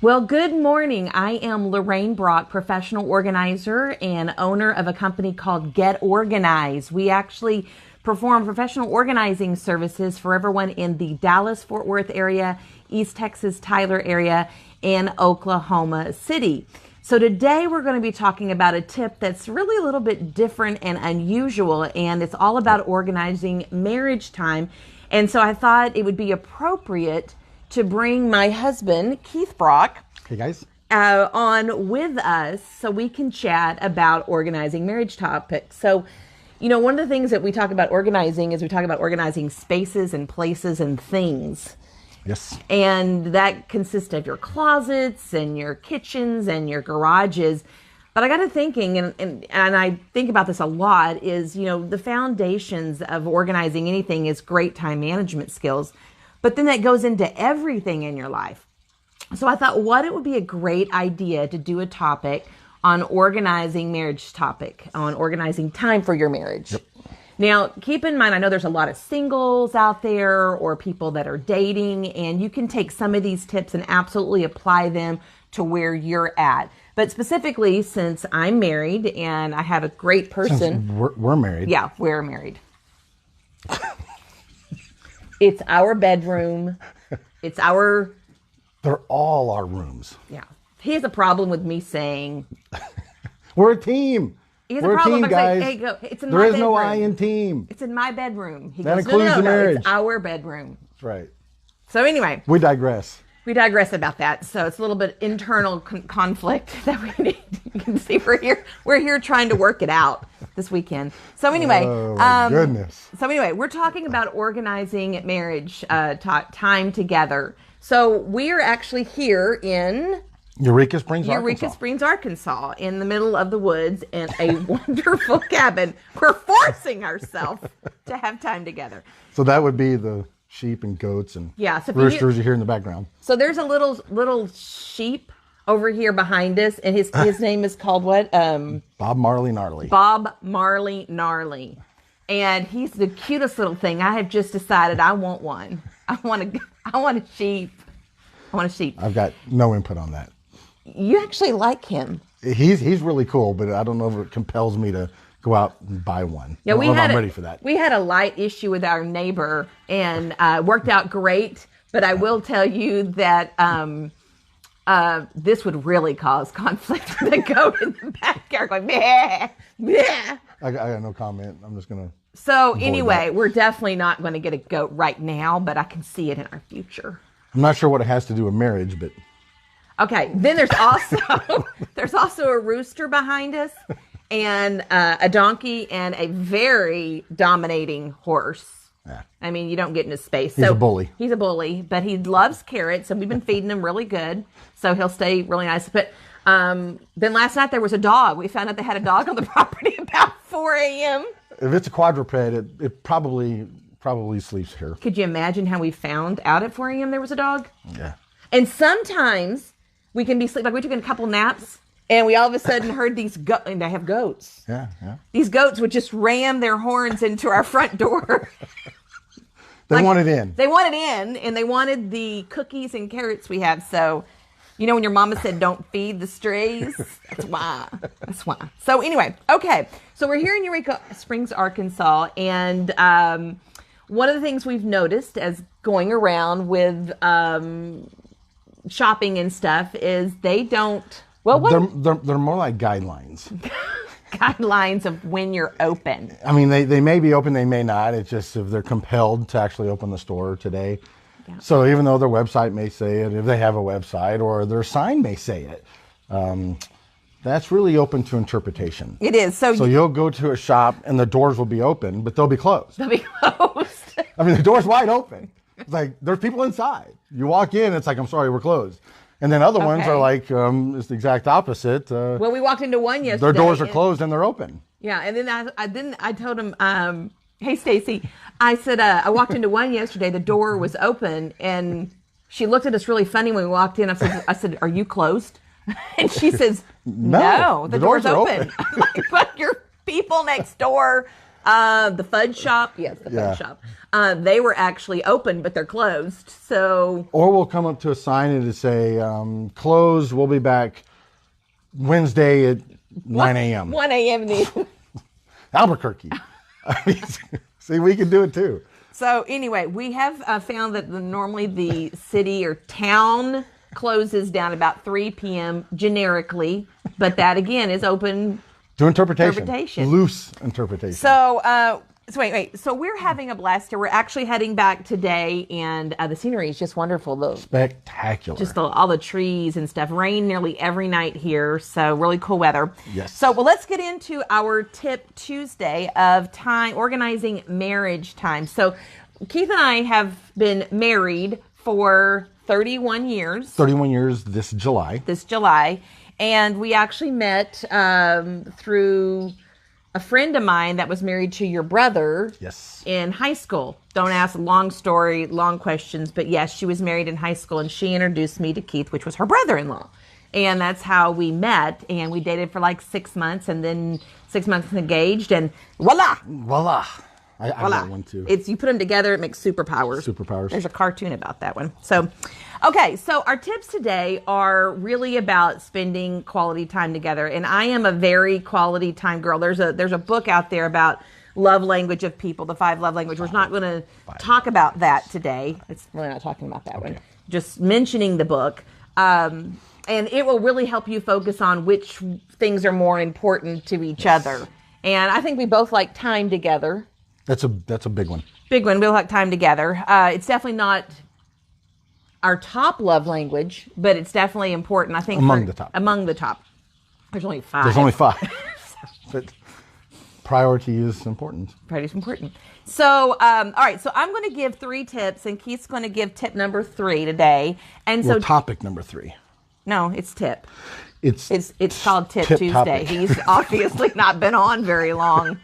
Well, good morning. I am Lorraine Brock, professional organizer and owner of a company called Get Organized. We actually perform professional organizing services for everyone in the Dallas-Fort Worth area, East Texas, Tyler area, and Oklahoma City. So today we're going to be talking about a tip that's really a little bit different and unusual, and it's all about organizing marriage time. And so I thought it would be appropriate to bring my husband, Keith Brock, hey guys, on with us so we can chat about organizing marriage topics. So, one of the things that we talk about organizing is we talk about organizing spaces and places and things. Yes. And that consists of your closets and your kitchens and your garages. But I got to thinking, and I think about this a lot, is, the foundations of organizing anything is great time management skills. But then that goes into everything in your life. So I thought it would be a great idea to do a topic on organizing marriage topic, on organizing time for your marriage. Yep. Now, keep in mind, I know there's a lot of singles out there or people that are dating, and you can take some of these tips and absolutely apply them to where you're at. But specifically, since I'm married and I have a great person. Since we're married. Yeah, we're married. It's our bedroom. It's our... They're all our rooms. Yeah. He has a problem with me saying... We're a team. We're a team, guys. Hey, go. It's in there my is bedroom. no I in team. It's in my bedroom. He that goes, includes the marriage. It's our bedroom. That's right. So anyway. We digress. We digress about that. So it's a little bit internal conflict that we need. You can see we're here trying to work it out this weekend. So anyway, oh my goodness. So anyway, we're talking about organizing marriage time together. So we are actually here in Eureka Springs, Arkansas, in the middle of the woods in a wonderful cabin. We're forcing ourselves to have time together. So that would be the sheep and goats and so roosters you hear in the background. So there's a little sheep over here behind us, and his name is called what? Bob Marley Gnarly. Bob Marley Gnarly. And he's the cutest little thing. I have just decided I want one. I want a sheep. I want a sheep. I've got no input on that. You actually like him. He's really cool, but I don't know if it compels me to go out and buy one. Yeah, I'm ready for that. We had a light issue with our neighbor, and worked out great. But I will tell you that this would really cause conflict with a goat in the backyard going, meh, meh. I got no comment. I'm just going to... So anyway, we're definitely not going to get a goat right now, but I can see it in our future. I'm not sure what it has to do with marriage, but... Okay, then there's also a rooster behind us, and a donkey, and a very dominating horse. Yeah. I mean, you don't get into space. He's a bully. He's a bully, but he loves carrots, and we've been feeding him really good, so he'll stay really nice. But then last night there was a dog. We found out they had a dog on the property about 4 a.m. If it's a quadruped, it probably sleeps here. Could you imagine how we found out at 4 a.m. there was a dog? Yeah. And sometimes we can be sleeping, like we took a couple naps, and we all of a sudden heard these and I have goats. Yeah. These goats would just ram their horns into our front door. They wanted in. They wanted in, and they wanted the cookies and carrots we have. So, when your mama said don't feed the strays, that's why. So anyway, okay. So we're here in Eureka Springs, Arkansas, and one of the things we've noticed as going around with shopping and stuff is they don't. Well, they're more like guidelines. Guidelines of when you're open. I mean, they may be open, they may not. It's just if they're compelled to actually open the store today. Yeah. So even though their website may say it, if they have a website, or their sign may say it, that's really open to interpretation. It is. So you'll go to a shop and the doors will be open, but they'll be closed. They'll be closed. I mean, the door's wide open. It's like there's people inside. You walk in, it's like, I'm sorry, we're closed. And then other ones are like, it's the exact opposite. Well, we walked into one yesterday. Their doors are closed and they're open. Yeah, and then I told him, hey, Stacy, I said, I walked into one yesterday. The door was open, and she looked at us really funny when we walked in. I said, are you closed? And she says, no, the doors are open. I'm like, but your people next door The fudge shop. Yes, the fudge shop. They were actually open, but they're closed. So. Or we'll come up to a sign and it'll say, closed. We'll be back Wednesday at 9 a.m. 1 a.m. Albuquerque. See, we can do it too. So anyway, we have found that normally the city or town closes down about 3 p.m. generically, but that again is open to interpretation. Loose interpretation. So, wait. So we're having a blast here. We're actually heading back today, and the scenery is just wonderful. Spectacular. Just all the trees and stuff. Rain nearly every night here, so really cool weather. Yes. So, let's get into our Tip Tuesday of time organizing marriage time. So, Keith and I have been married for 31 years. 31 years this July. And we actually met through a friend of mine that was married to your brother in high school. Don't ask long story, long questions, but yes, she was married in high school, and she introduced me to Keith, which was her brother-in-law. And that's how we met, and we dated for like 6 months, and then 6 months engaged, and voila! I got one too. You put them together, it makes superpowers. There's a cartoon about that one. So, okay, so our tips today are really about spending quality time together. And I am a very quality time girl. There's a book out there about love language of people, the 5 love languages. We're not going to talk about that today. It's really not talking about that one. Just mentioning the book. And it will really help you focus on which things are more important to each other. And I think we both like time together. That's a big one. Big one. We like time together. It's definitely not our top love language, but it's definitely important. I think among the top. There's only 5. But priority is important. So, all right. So I'm going to give 3 tips, and Keith's going to give tip number 3 today. And so topic number 3. No, it's tip. It's called Tip Tuesday. Topic. He's obviously not been on very long.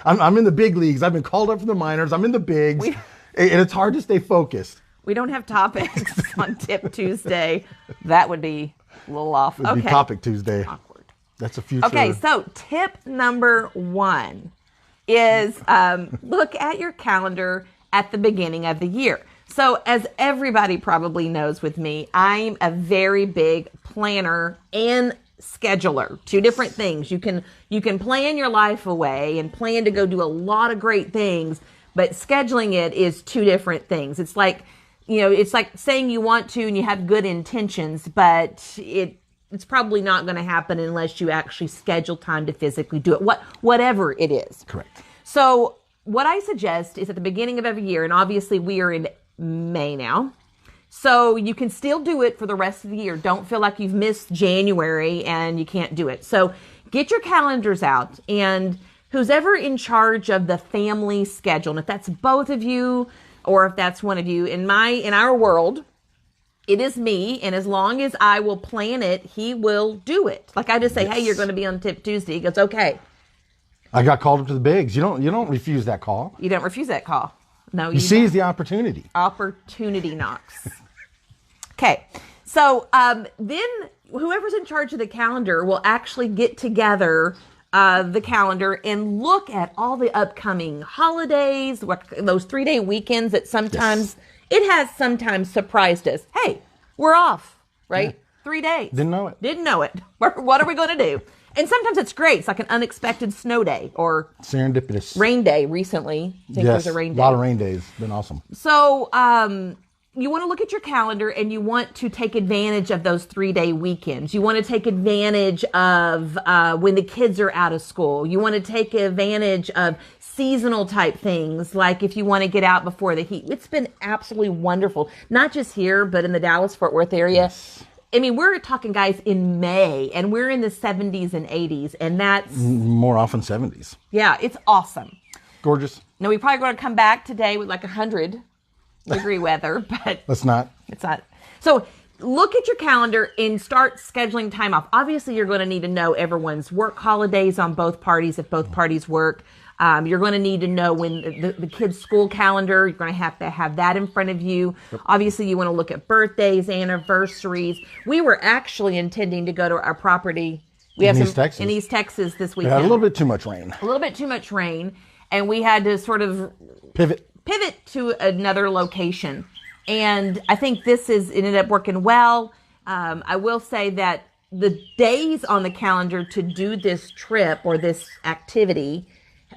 I'm in the big leagues. I've been called up from the minors. I'm in the bigs. And it's hard to stay focused. We don't have topics on Tip Tuesday. That would be a little off. It would be Topic Tuesday. Awkward. That's a future. Okay, so tip number 1 is look at your calendar at the beginning of the year. So as everybody probably knows with me, I'm a very big planner and scheduler. 2 different things. You can plan your life away and plan to go do a lot of great things, but scheduling it is 2 different things. It's like, it's like saying you want to and you have good intentions, but it's probably not going to happen unless you actually schedule time to physically do it. Whatever it is. Correct. So what I suggest is at the beginning of every year, and obviously we are in May now, so you can still do it for the rest of the year. Don't feel like you've missed January and you can't do it. So get your calendars out, and who's ever in charge of the family schedule, and if that's both of you or if that's one of you, in our world, it is me, and as long as I will plan it, he will do it. Like I just say, hey, you're going to be on Tip Tuesday. He goes, okay. I got called up to the bigs. You don't refuse that call. You don't refuse that call. No, you seize the opportunity. Opportunity knocks. Okay, so then whoever's in charge of the calendar will actually get together the calendar and look at all the upcoming holidays, those 3-day weekends that sometimes it has sometimes surprised us. Hey, we're off, right? Yeah. 3 days. Didn't know it. What are we going to do? And sometimes it's great. It's like an unexpected snow day or serendipitous rain day recently. I think there's a rain day. A lot of rain days. Been awesome. So you want to look at your calendar and you want to take advantage of those 3-day weekends. You want to take advantage of when the kids are out of school. You want to take advantage of seasonal type things, like if you want to get out before the heat. It's been absolutely wonderful, not just here, but in the Dallas-Fort Worth area. Yes. I mean, we're talking, guys, in May, and we're in the 70s and 80s, and that's... more often 70s. Yeah, it's awesome. Gorgeous. Now, we probably going to come back today with like 100-degree weather, but... Let's not. It's not. So, look at your calendar and start scheduling time off. Obviously, you're going to need to know everyone's work holidays on both parties, if both parties work. You're going to need to know when the kids' school calendar, you're going to have that in front of you. Yep. Obviously, you want to look at birthdays, anniversaries. We were actually intending to go to our property We have in some East Texas. in East Texas this We weekend. had a little bit too much rain. A little bit too much rain, and we had to sort of Pivot. to another location. And I think it ended up working well. I will say that the days on the calendar to do this trip or this activity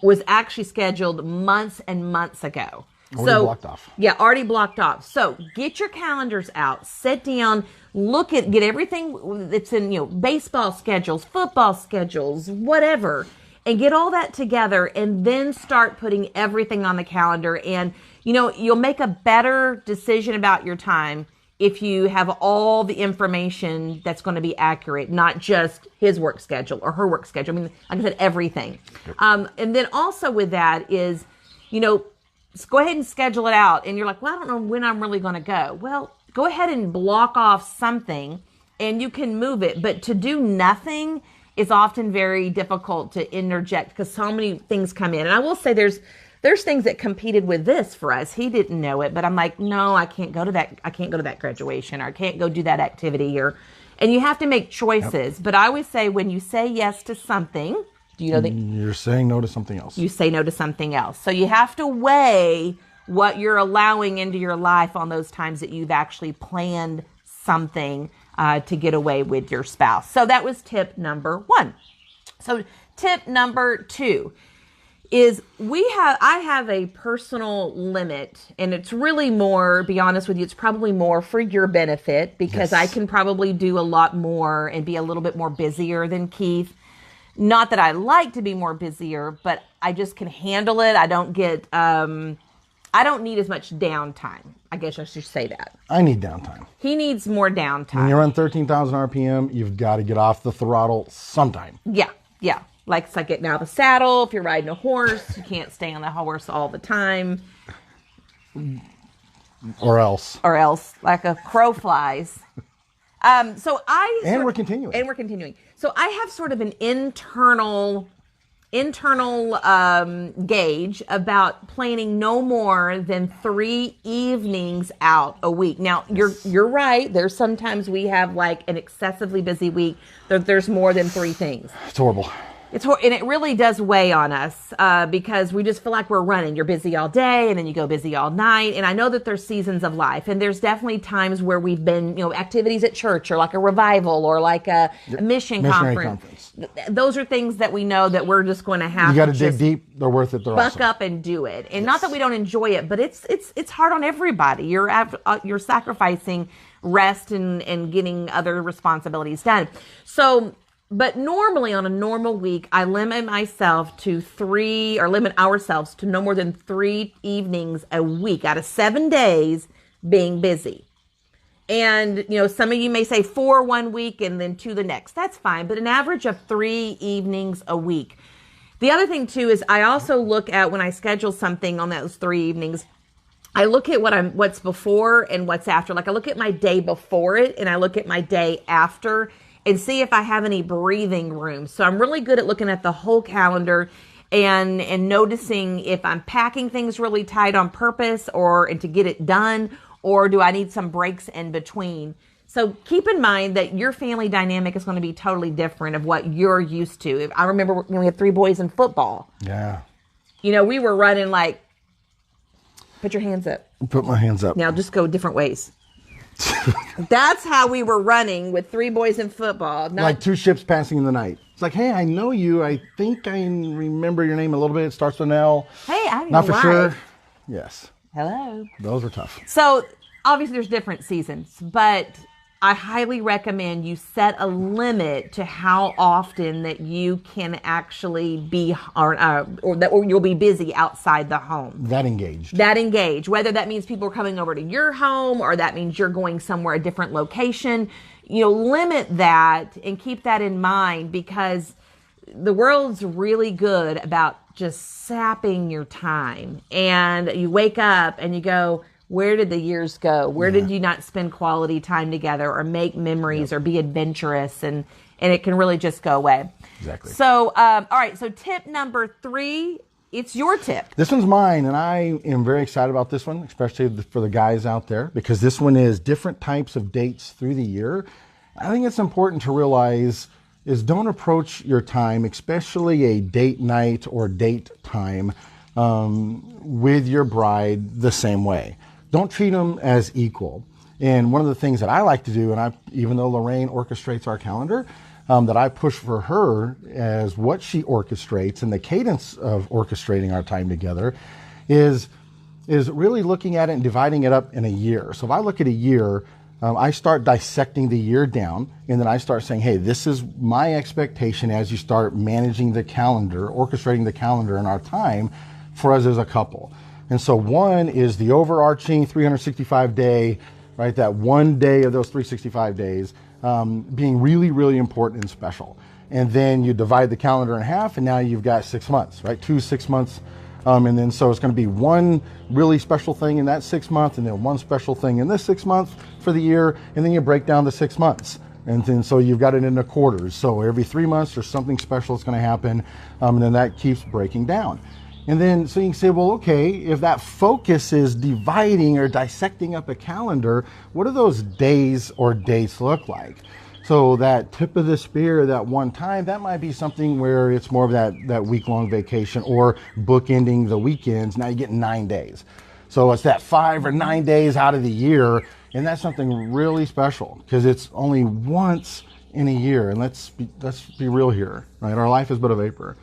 was actually scheduled months and months ago. Already blocked off. Yeah, already blocked off. So get your calendars out, sit down, get everything that's in, baseball schedules, football schedules, whatever, and get all that together and then start putting everything on the calendar. And, you'll make a better decision about your time if you have all the information that's going to be accurate, not just his work schedule or her work schedule. I mean, like I said, everything. And then also with that is, just go ahead and schedule it out. And you're like, well, I don't know when I'm really going to go. Well, go ahead and block off something and you can move it. But to do nothing is often very difficult to interject because so many things come in. And I will say there's things that competed with this for us. He didn't know it, but I'm like, no, I can't go to that. I can't go to that graduation, or I can't go do that activity, and you have to make choices. Yep. But I always say when you say yes to something, do you know that you're saying no to something else? You say no to something else. So you have to weigh what you're allowing into your life on those times that you've actually planned something to get away with your spouse. So that was tip number 1. So tip number 2 is I have a personal limit, and it's really more, be honest with you, it's probably more for your benefit because I can probably do a lot more and be a little bit more busier than Keith. Not that I like to be more busier, but I just can handle it. I don't need as much downtime. I guess I should say that. I need downtime. He needs more downtime. When you're on 13,000 RPM, you've got to get off the throttle sometime. Yeah. Like it's like getting out of the saddle. If you're riding a horse, you can't stay on the horse all the time. Or else, like a crow flies. We're continuing. So I have sort of an internal gauge about planning no more than 3 evenings out a week. Now, you're right. There's sometimes we have like an excessively busy week. There's more than 3 things. It's horrible. And it really does weigh on us because we just feel like we're running. You're busy all day and then you go busy all night. And I know that there's seasons of life, and there's definitely times where we've been, activities at church or like a revival or like a mission conference. Those are things that we know that we're just going to have. You got to dig deep. They're worth it. They're buck awesome. up and do it. And not that we don't enjoy it, but it's hard on everybody. You're sacrificing rest and getting other responsibilities done. So. But normally on a normal week, I limit ourselves to no more than 3 evenings a week out of 7 days being busy. And, some of you may say 4 one week and then 2 the next. That's fine. But an average of 3 evenings a week. The other thing too is I also look at when I schedule something on those 3 evenings, I look at what's before and what's after. Like I look at my day before it and I look at my day after and see if I have any breathing room. So I'm really good at looking at the whole calendar and noticing if I'm packing things really tight on purpose and to get it done, or do I need some breaks in between. So keep in mind that your family dynamic is going to be totally different of what you're used to. I remember when we had 3 boys in football. Yeah. We were running like, put your hands up. Put my hands up. Now just go different ways. That's how we were running with 3 boys in football. Like 2 ships passing in the night. It's like, hey, I know you. I think I remember your name a little bit. It starts with an L. Hey, I not for sure. Yes. Hello. Those were tough. So obviously there's different seasons, but I highly recommend you set a limit to how often that you can actually be, or you'll be busy outside the home. That engaged. Whether that means people are coming over to your home or that means you're going somewhere, a different location, limit that and keep that in mind because the world's really good about just sapping your time. And you wake up and you go, where did the years go? Where did you not spend quality time together or make memories or be adventurous? And it can really just go away. Exactly. So, all right. So tip number 3, it's your tip. This one's mine, and I am very excited about this one, especially for the guys out there, because this one is different types of dates through the year. I think it's important to realize don't approach your time, especially a date night or date time, with your bride the same way. Don't treat them as equal. And one of the things that I like to do, and even though Lorraine orchestrates our calendar, that I push for her as what she orchestrates and the cadence of orchestrating our time together is really looking at it and dividing it up in a year. So if I look at a year, I start dissecting the year down, and then I start saying, hey, this is my expectation as you start managing the calendar, orchestrating the calendar in our time for us as a couple. And so one is the overarching 365 day, right? That one day of those 365 days being really, really important and special. And then you divide the calendar in half, and now you've got 6 months, right? 2 6 months. And then so it's going to be one really special thing in that 6 months, and then one special thing in this 6 months for the year, and then you break down the 6 months. And then so you've got it into quarters. So every 3 months there's something special that's going to happen, and then that keeps breaking down. And then so you can say, well, okay, if that focus is dividing or dissecting up a calendar, what do those days or dates look like? So that tip of the spear, that one time, that might be something where it's more of that week-long vacation or bookending the weekends. Now you get 9 days. So it's that 5 or 9 days out of the year, and that's something really special because it's only once in a year. And let's be real here, right? Our life is but a vapor.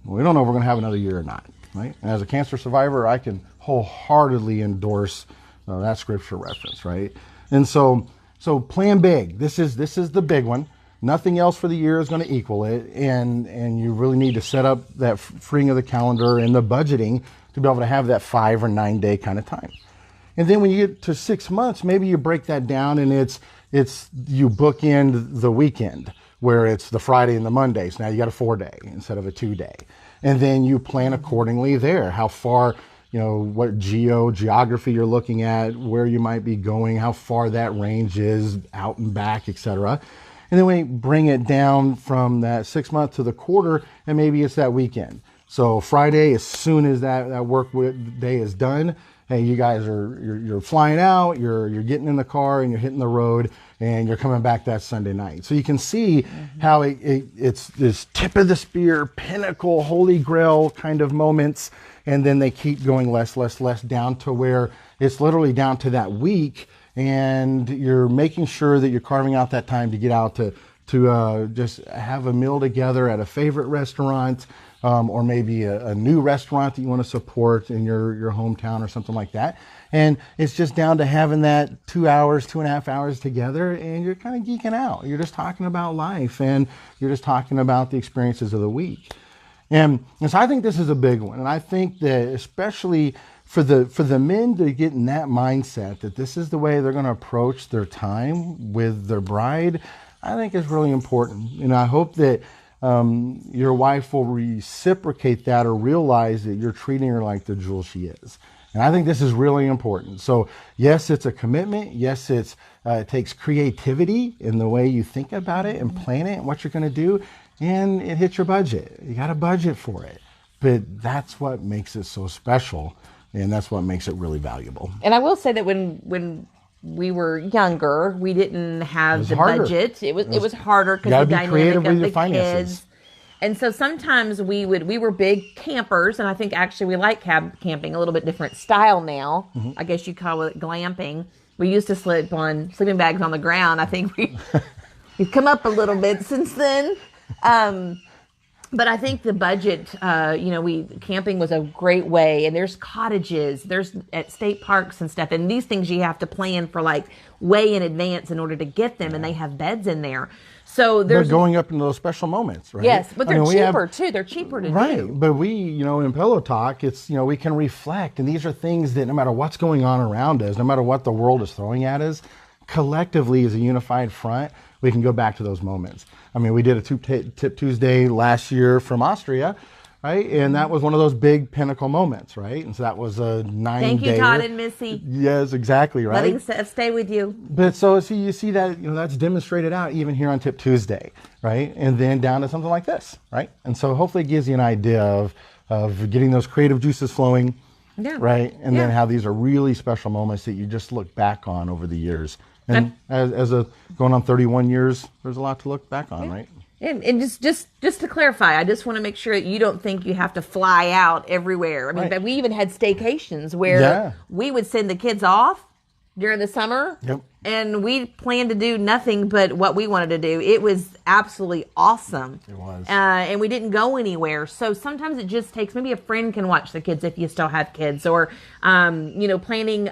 We don't know if we're going to have another year or not, right? And as a cancer survivor, I can wholeheartedly endorse that scripture reference, right? And so plan big. This is the big one. Nothing else for the year is going to equal it, and you really need to set up that freeing of the calendar and the budgeting to be able to have that 5 or 9 day kind of time. And then when you get to 6 months, maybe you break that down, and it's you bookend the weekend where it's the Friday and the Monday. So now you got a 4 day instead of a 2 day, and then you plan accordingly there. How far, what geography you're looking at, where you might be going, how far that range is out and back, etc. And then we bring it down from that 6 month to the quarter, and maybe it's that weekend. So Friday, as soon as that work day is done, hey, you guys you're flying out, you're getting in the car and you're hitting the road, and you're coming back that Sunday night. So you can see how it's this tip of the spear, pinnacle, holy grail kind of moments, and then they keep going less down to where it's literally down to that week, and you're making sure that you're carving out that time to get out to just have a meal together at a favorite restaurant, or maybe a new restaurant that you want to support in your hometown or something like that. And it's just down to having that 2 hours, 2.5 hours together, and you're kind of geeking out. You're just talking about life, and you're just talking about the experiences of the week. And so I think this is a big one. And I think that especially for the men to get in that mindset that this is the way they're going to approach their time with their bride, I think is really important. And I hope that your wife will reciprocate that or realize that you're treating her like the jewel she is. And I think this is really important. So yes, it's a commitment. Yes, it takes creativity in the way you think about it and plan it and what you're going to do. And it hits your budget. You got a budget for it. But that's what makes it so special. And that's what makes it really valuable. And I will say that when we were younger, we didn't have the budget. It was harder because the dynamic of the kids. And so sometimes we were big campers, and I think actually we like camping a little bit different style now. Mm-hmm. I guess you call it glamping. We used to sleep on sleeping bags on the ground. I think we've come up a little bit since then. But I think the budget, camping was a great way, and there's cottages, there's at state parks and stuff, and these things you have to plan for like way in advance in order to get them, and they have beds in there. So they're going up in those special moments, right? Yes, but they're cheaper too. They're cheaper to do. Right, but we, in Pillow Talk, it's, we can reflect, and these are things that no matter what's going on around us, no matter what the world is throwing at us, collectively as a unified front, we can go back to those moments. I mean, we did a Tip Tuesday last year from Austria, right? And that was one of those big pinnacle moments, right? And so that was a 9 day. Thank you, Todd and Missy. Yes, exactly, right? Letting stay with you. But so you see that, that's demonstrated out even here on Tip Tuesday, right? And then down to something like this, right? And so hopefully it gives you an idea of getting those creative juices flowing, right? And then how these are really special moments that you just look back on over the years. And as going on 31 years, there's a lot to look back on, right? And just to clarify, I just want to make sure that you don't think you have to fly out everywhere. I mean, Right. we even had staycations where Yeah. we would send the kids off during the summer. Yep. And we planned to do nothing but what we wanted to do. It was absolutely awesome. It was. And we didn't go anywhere. So sometimes it just takes, maybe a friend can watch the kids if you still have kids, or, planning,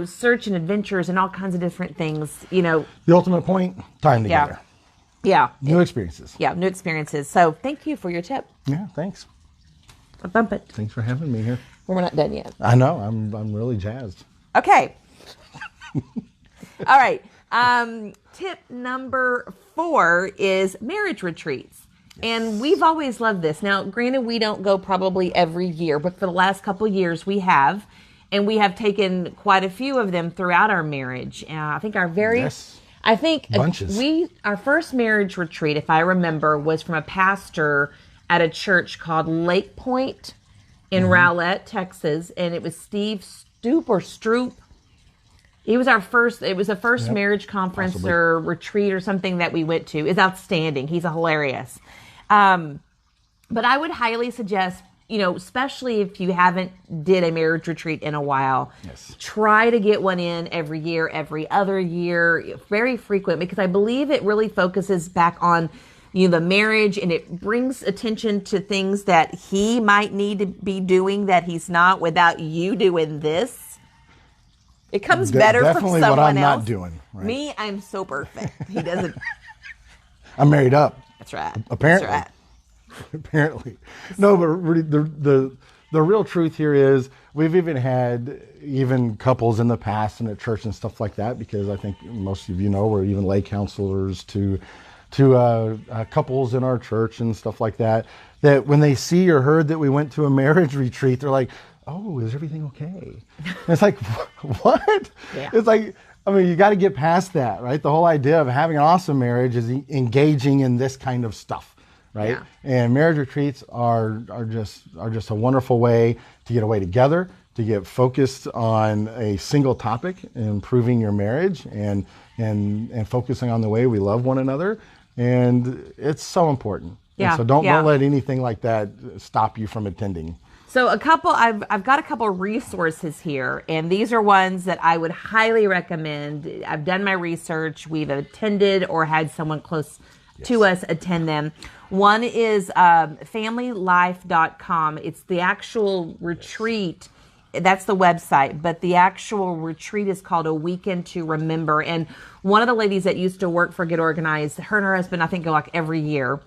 search and adventures and all kinds of different things, The ultimate point, time together. Yeah. New experiences. Yeah, new experiences. So thank you for your tip. Yeah, thanks. I'll bump it. Thanks for having me here. We're not done yet. I know. I'm really jazzed. Okay. All right. Tip number 4 is marriage retreats. And we've always loved this. Now, granted, we don't go probably every year, but for the last couple of years we have. And we have taken quite a few of them throughout our marriage. I think Bunches. Our first marriage retreat, if I remember, was from a pastor at a church called Lake Point in Rowlett, Texas. And it was Steve Stroop. It was the first marriage conference Possibly. or retreat or something that we went to. It's outstanding. He's hilarious. But I would highly suggest, especially if you haven't did a marriage retreat in a while, try to get one in every year, every other year, very frequent, because I believe it really focuses back on the marriage, and it brings attention to things that he might need to be doing that he's not without you doing this. It comes better from someone else. Definitely what I'm not doing. Right? Me, I'm so perfect. He doesn't. I'm married up. That's right. Apparently. That's right. Apparently. No, but really, the real truth here is we've even had couples in the past in the church and stuff like that, because I think most of we're even lay counselors to couples in our church and stuff like that, that when they see or heard that we went to a marriage retreat, they're like, oh, is everything okay? And it's like, what? Yeah. It's like, you got to get past that, right? The whole idea of having an awesome marriage is engaging in this kind of stuff, right? Yeah. And marriage retreats are just a wonderful way to get away together, to get focused on a single topic, improving your marriage, and focusing on the way we love one another. And it's so important. Yeah. And so don't let anything like that stop you from attending. So I've got a couple resources here, and these are ones that I would highly recommend. I've done my research. We've attended or had someone close to us attend them. One is familylife.com. It's the actual retreat. That's the website, but the actual retreat is called A Weekend to Remember. And one of the ladies that used to work for Get Organized, her and her husband, I think, go like every year.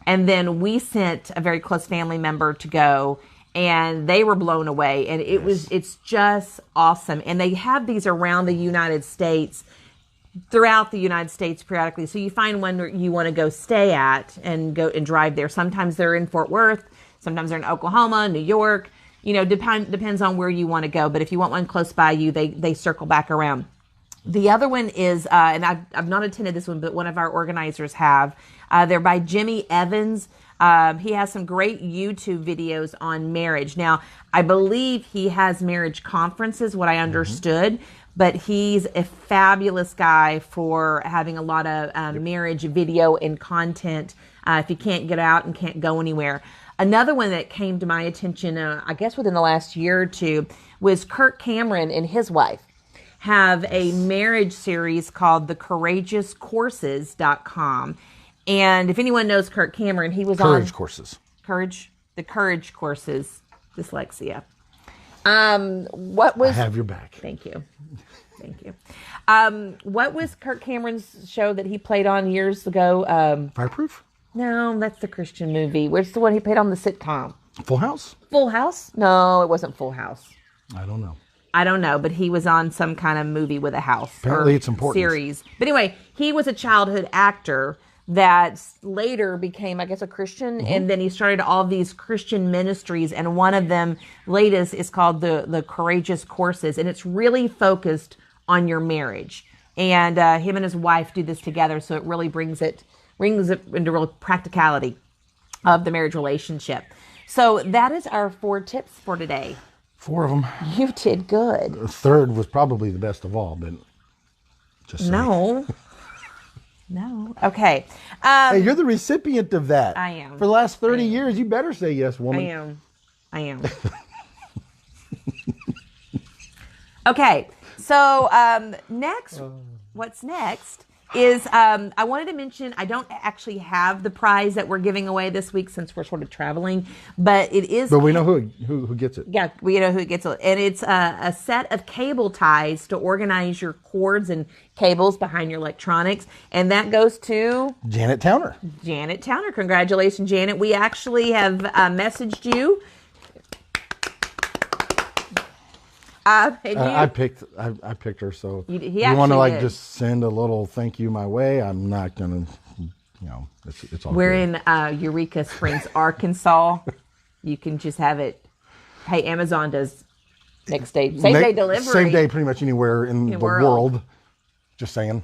And then we sent a very close family member to go, and they were blown away. And it's just awesome. And they have these around the United States, throughout the United States periodically. So you find one where you want to go stay at and go and drive there. Sometimes they're in Fort Worth. Sometimes they're in Oklahoma, New York. Depends on where you want to go. But if you want one close by you, they circle back around. The other one is, and I've not attended this one, but one of our organizers have. They're by Jimmy Evans. He has some great YouTube videos on marriage. Now, I believe he has marriage conferences, what I understood, but he's a fabulous guy for having a lot of marriage video and content if you can't get out and can't go anywhere. Another one that came to my attention, I guess within the last year or two, was Kirk Cameron and his wife have a marriage series called thecourageouscourses.com. And if anyone knows Kirk Cameron, he was Courage courses. The Courage Courses, dyslexia. I have your back. Thank you. What was Kirk Cameron's show that he played on years ago? Fireproof? No, that's the Christian movie. Where's the one he played on the sitcom? Full House? Full House? No, it wasn't Full House. I don't know. But he was on some kind of movie with a house. Apparently it's important. Series. But anyway, he was a childhood actor that later became, I guess, a Christian. Mm-hmm. And then he started all these Christian ministries. And one of them latest is called the Courageous Courses. And it's really focused on your marriage. And him and his wife do this together. So it really brings it into real practicality of the marriage relationship. So that is our 4 tips for today. 4 of them. You did good. The third was probably the best of all, but just saying. No. Okay. Hey, you're the recipient of that. I am. For the last 30 years, you better say yes, woman. I am. Okay. So what's next is I wanted to mention I don't actually have the prize that we're giving away this week since we're sort of traveling, but it is. But we know who gets it. Yeah, we know who gets it, and it's a set of cable ties to organize your cords and cables behind your electronics, and that goes to Janet Towner. Janet Towner. Congratulations, Janet. We actually have messaged you. I picked her, so you want to just send a little thank you my way. I'm not gonna, it's all. We're good. in Eureka Springs, Arkansas. You can just have it. Hey, Amazon does next day, same day delivery. Same day, pretty much anywhere in the world. Just saying.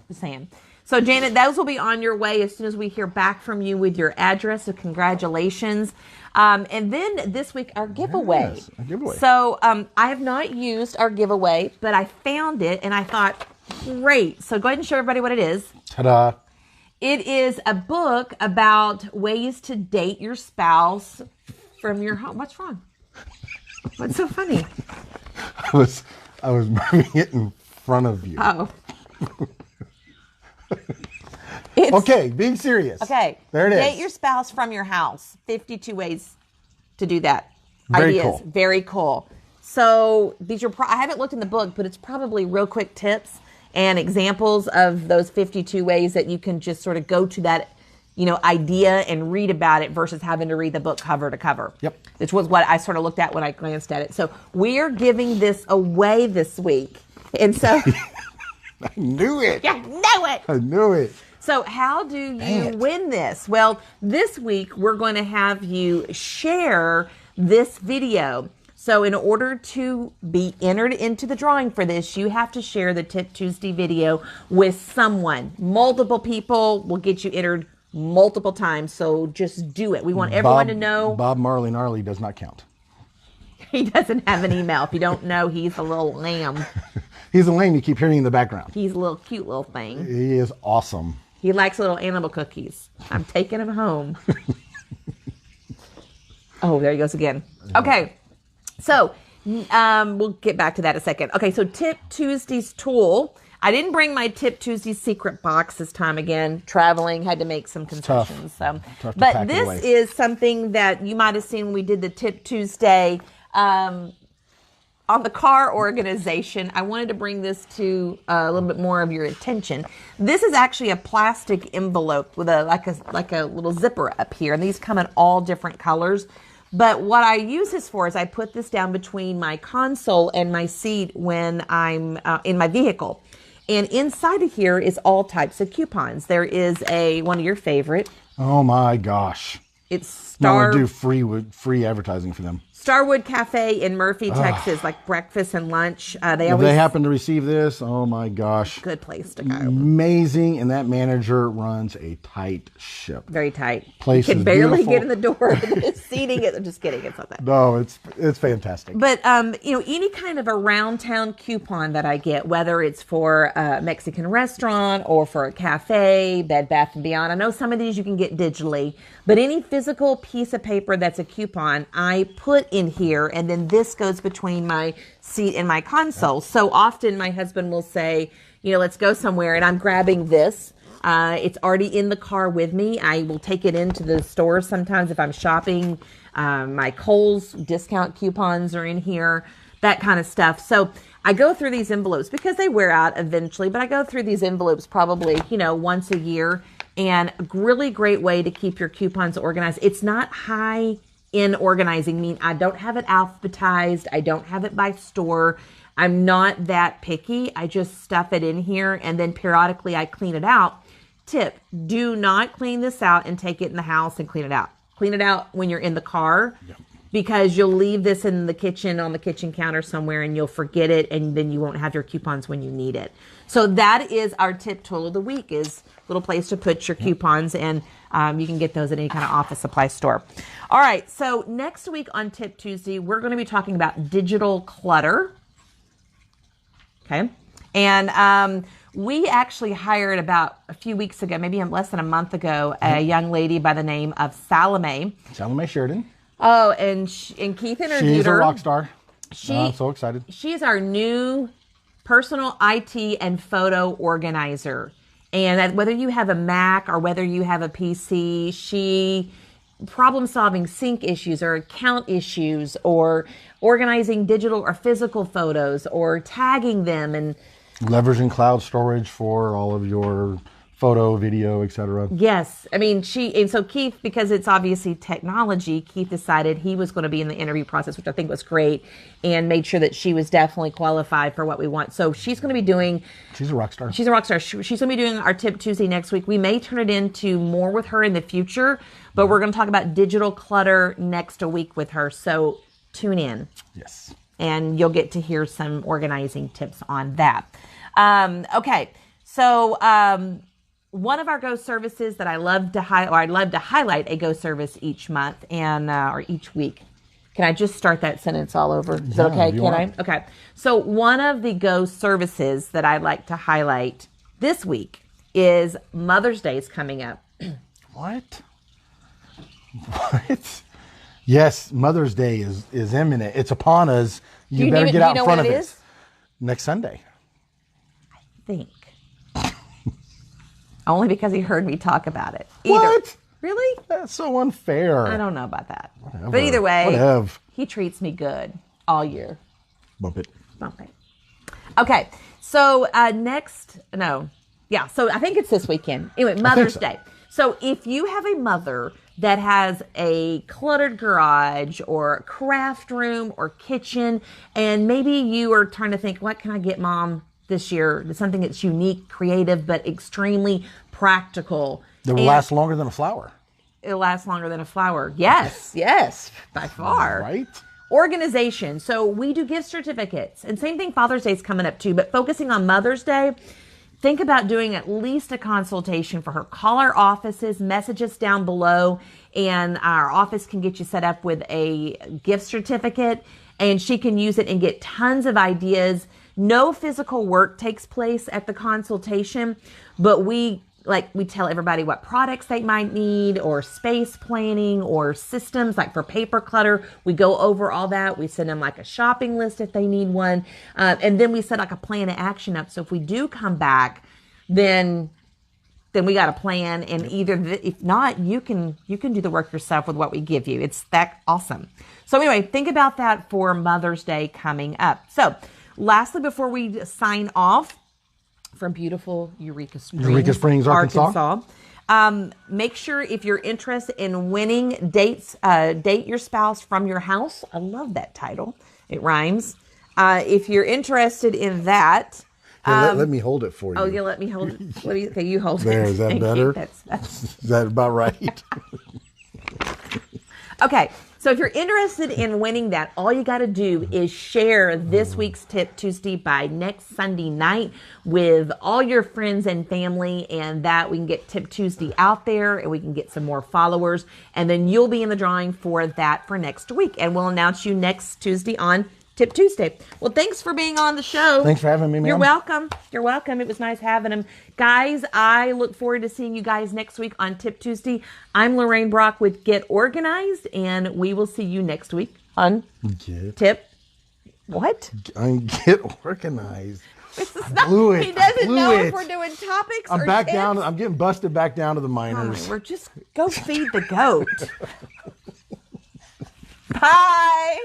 So, Janet, those will be on your way as soon as we hear back from you with your address. So, congratulations. And then this week, our giveaway. Yes, a giveaway. So, I have not used our giveaway, but I found it and I thought, great. So, go ahead and show everybody what it is. Ta-da. It is a book about ways to date your spouse from your home. What's wrong? What's so funny? I was moving it in front of you. Oh. Okay, being serious. Okay. There it is. Date your spouse from your house. 52 ways to do that. Very Ideas. cool. Very cool. So these are, I haven't looked in the book, but it's probably real quick tips and examples of those 52 ways that you can just sort of go to that, idea and read about it versus having to read the book cover to cover. Yep. Which was what I sort of looked at when I glanced at it. So we're giving this away this week. And so... I knew it. I knew it. So how do you win this? Well, this week we're going to have you share this video. So in order to be entered into the drawing for this, you have to share the Tip Tuesday video with someone. Multiple people will get you entered multiple times. So just do it. We want everyone to know. Bob Marley Gnarly does not count. He doesn't have an email. If you don't know, he's a little lamb. He's a lame you keep hearing in the background. He's a little cute little thing. He is awesome. He likes little animal cookies. I'm taking him home. Oh, there he goes again. Okay. So we'll get back to that in a second. Okay, so Tip Tuesday's tool. I didn't bring my Tip Tuesday secret box this time again. Traveling, had to make some concessions. Tough to but pack this away. is something that you might have seen when we did the Tip Tuesday on the car organization. I wanted to bring this to a little bit more of your attention. This is actually a plastic envelope with like a little zipper up here, and these come in all different colors. But what I use this for is I put this down between my console and my seat when I'm in my vehicle. And inside of here is all types of coupons. There is one of your favorite. Oh my gosh. It's I want to do free advertising for them. Starwood Cafe in Murphy, Texas, like breakfast and lunch. If they happen to receive this, oh my gosh. Good place to go. Amazing. And that manager runs a tight ship. Very tight. Place you can is barely beautiful. get in the door. Seating it. I'm just kidding. It's not that. No, it's fantastic. But, any kind of around town coupon that I get, whether it's for a Mexican restaurant or for a cafe, Bed Bath & Beyond. I know some of these you can get digitally, but any physical piece of paper that's a coupon, I put in here, and then this goes between my seat and my console. So often my husband will say, let's go somewhere, and I'm grabbing this. It's already in the car with me. I will take it into the store sometimes if I'm shopping. My Kohl's discount coupons are in here, that kind of stuff. So I go through these envelopes because they wear out eventually, but I go through these envelopes probably, once a year, and a really great way to keep your coupons organized. It's not high in organizing, mean I don't have it alphabetized. I don't have it by store. I'm not that picky. I just stuff it in here, and then periodically I clean it out. Tip, do not clean this out and take it in the house and clean it out. Clean it out when you're in the car, because you'll leave this in the kitchen, on the kitchen counter somewhere, and you'll forget it, and then you won't have your coupons when you need it. So that is our tip tool of the week, is a little place to put your coupons, and you can get those at any kind of office supply store. All right, so next week on Tip Tuesday, we're going to be talking about digital clutter. Okay. And We actually hired about a few weeks ago, maybe less than a month ago, a young lady by the name of Salome. Salome Sheridan. Oh, and Keith interviewed her. She's a rock star. I'm so excited. She's our new personal IT and photo organizer. And whether you have a Mac or whether you have a PC, she problem-solving sync issues or account issues or organizing digital or physical photos or tagging them and leveraging cloud storage for all of your photo, video, etc. Yes. I mean, so Keith, because it's obviously technology, Keith decided he was going to be in the interview process, which I think was great, and made sure that she was definitely qualified for what we want. So she's going to be doing... She's a rock star. She's a rock star. She's going to be doing our Tip Tuesday next week. We may turn it into more with her in the future, but we're going to talk about digital clutter next week with her. So tune in. Yes. And you'll get to hear some organizing tips on that. Okay. So... one of our Go services that I'd love to highlight a Go service each month or each week. Can I just start that sentence all over? Is that okay? Can I? Okay. So one of the Go services that I'd like to highlight this week is Mother's Day is coming up. What? Yes, Mother's Day is imminent. It's upon us. You better get out in front of it. Next Sunday. I think. Only because he heard me talk about it. What? Really? That's so unfair. I don't know about that. Whatever. But either way, Whatever. He treats me good all year. Bump it. Okay. So so I think it's this weekend. Anyway, Mother's Day. So if you have a mother that has a cluttered garage or craft room or kitchen, and maybe you are trying to think, what can I get Mom this year? Something that's unique, creative, but extremely practical. That will last longer than a flower. It'll last longer than a flower. Yes, by far. Right? Organization. So we do gift certificates. And same thing, Father's Day is coming up too. But focusing on Mother's Day, think about doing at least a consultation for her. Call our offices, message us down below, and our office can get you set up with a gift certificate, and she can use it and get tons of ideas. No physical work takes place at the consultation, but we tell everybody what products they might need, or space planning, or systems like for paper clutter. We go over all that. We send them like a shopping list if they need one. And then we set like a plan of action up. So if we do come back, then we got a plan, and if not, you can do the work yourself with what we give you. It's that awesome. So anyway, think about that for Mother's Day coming up. So lastly, before we sign off from beautiful Eureka Springs, Arkansas. Make sure if you're interested in winning Date Your Spouse from Your House. I love that title. It rhymes. If you're interested in that. Let me hold it for you. Oh, yeah, let me hold it. Okay, you hold it. There, is that better? Is that about right? Okay, so if you're interested in winning that, all you got to do is share this week's Tip Tuesday by next Sunday night with all your friends and family, and that we can get Tip Tuesday out there and we can get some more followers, and then you'll be in the drawing for that for next week, and we'll announce you next Tuesday on Tip Tuesday. Well, thanks for being on the show. Thanks for having me, ma'am. You're welcome. You're welcome. It was nice having him. Guys, I look forward to seeing you guys next week on Tip Tuesday. I'm Lorraine Brock with Get Organized, and we will see you next week on Tip. What? Get Organized. He doesn't know if we're doing topics or back tips. down. I'm getting busted back down to the minors. We're just go feed the goat. Bye.